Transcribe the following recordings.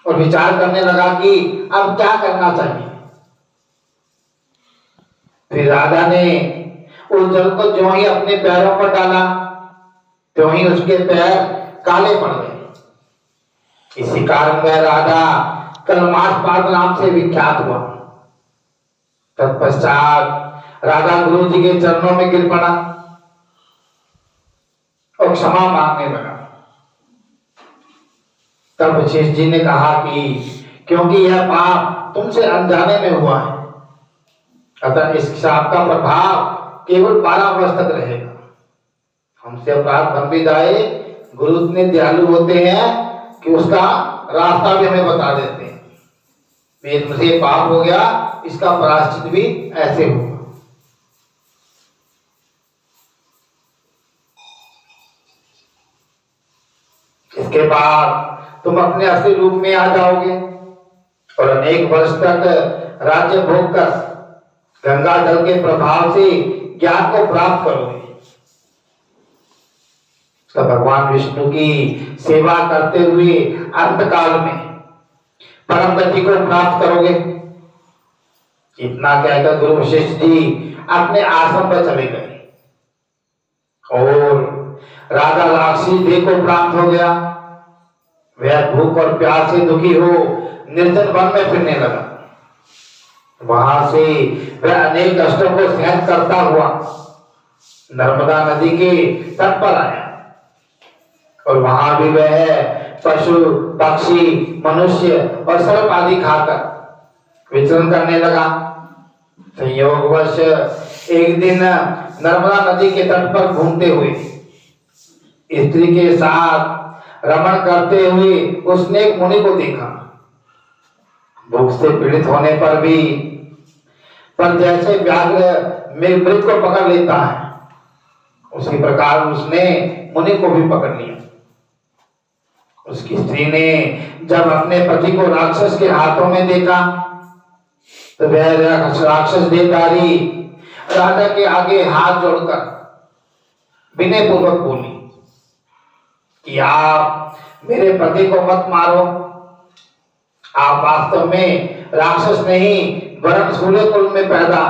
और विचार करने लगा कि अब क्या करना चाहिए। फिर राधा ने उस जल को जो ही अपने पैरों पर डाला त्यों ही उसके पैर काले पड़ गए। इसी कारण वह राधा कलमासपाद नाम से विख्यात हुआ। तत्पश्चात राधा गुरु जी के चरणों में गिर पड़ा और क्षमा मांगने लगा। तब वशिष्ठ जी ने कहा कि क्योंकि यह पाप तुमसे अनजाने में हुआ है, अतः इस शाप का प्रभाव केवल 12 वर्ष तक रहेगा। हमसे अपराध बन भी जाए, गुरु इतने दयालु होते हैं कि उसका रास्ता भी हमें बता देते हैं। वेद में से पाप हो गया, इसका प्रायश्चित भी ऐसे होगा। इसके बाद तुम अपने असली रूप में आ जाओगे और अनेक वर्ष तक राज्य भोग कर गंगा जल के प्रभाव से ज्ञान को प्राप्त करोगे। तो भगवान विष्णु की सेवा करते हुए अंत काल में परम गति को प्राप्त करोगे। इतना कहकर गुरु वशिष्ठ जी अपने आश्रम पर चले गए और राधा राक्षसी देह को प्राप्त हो गया। वह भूख और प्यास से दुखी हो निर्जन वन में फिरने लगा। वहां से वह अनेक कष्टों को सहन करता हुआ नर्मदा नदी के तट पर आया और वहां भी वह पशु पक्षी मनुष्य और सर्प आदि खाकर विचरण करने लगा। संयोगवश एक दिन नर्मदा नदी के तट पर घूमते हुए स्त्री के साथ रमण करते हुए उसने एक मुनि को देखा। भूख से पीड़ित होने पर भी जैसे व्याघ्र मृग को पकड़ लेता है, उसी प्रकार उसने मुनि को भी पकड़ लिया। उसकी स्त्री ने जब अपने पति को राक्षस के हाथों में देखा तो वह राक्षस देहधारी राजा के आगे हाथ जोड़कर विनय पूर्वक बोली कि आप मेरे पति को मत मारो। आप वास्तव में राक्षस नहीं वरन सूर्य कुल में पैदा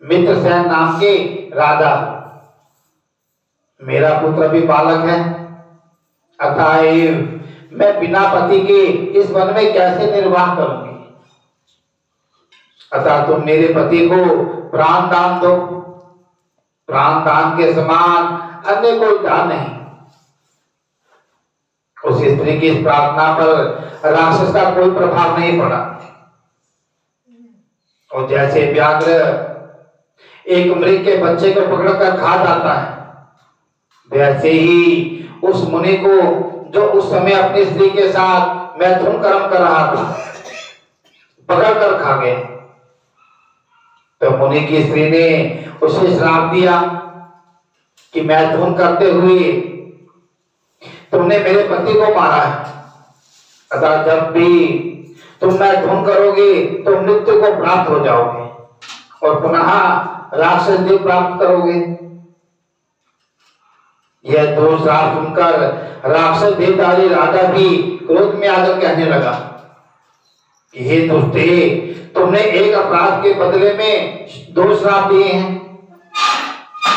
मित्रसेन नाम के राजा। मेरा पुत्र भी बालक है, अतएव मैं बिना पति के इस वन में कैसे निर्वाह करूंगी। अतः तुम मेरे पति को प्राण दान दो। प्राण दान के समान अन्य कोई दान नहीं। उस स्त्री की इस प्रार्थना पर राक्षस का कोई प्रभाव नहीं पड़ा और जैसे व्याघ्र एक मृग के बच्चे को पकड़कर खा जाता है, वैसे ही उस मुनि को जो उस समय अपनी स्त्री के साथ मैथुन कर्म कर रहा था पकड़कर खा गए। तो मुनि की स्त्री ने उसे श्राप दिया कि मैथुन करते हुए तुमने मेरे पति को मारा है, अतः जब भी तुम मैथुन करोगे तो मृत्यु को प्राप्त हो जाओगे और पुनः राक्षस देह प्राप्त करोगे। यह दो श्राप सुनकर राक्षस देहधारी राजा भी क्रोध में आकर कहने लगा कि हे दुष्टे, तुमने एक अपराध के बदले में 2 श्राप दिए हैं,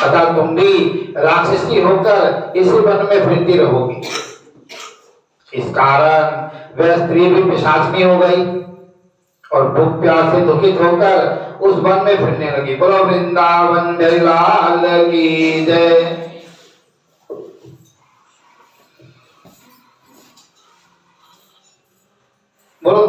अतः तुम भी राक्षसी होकर इसी वन में फिरती रहोगी। इस कारण वह स्त्री भी पिशाचनी हो गई और भूख प्यास से दुखित होकर उस वन में फिरने लगी। बोलो वृंदावन बिहारी लाल की जय। बोलो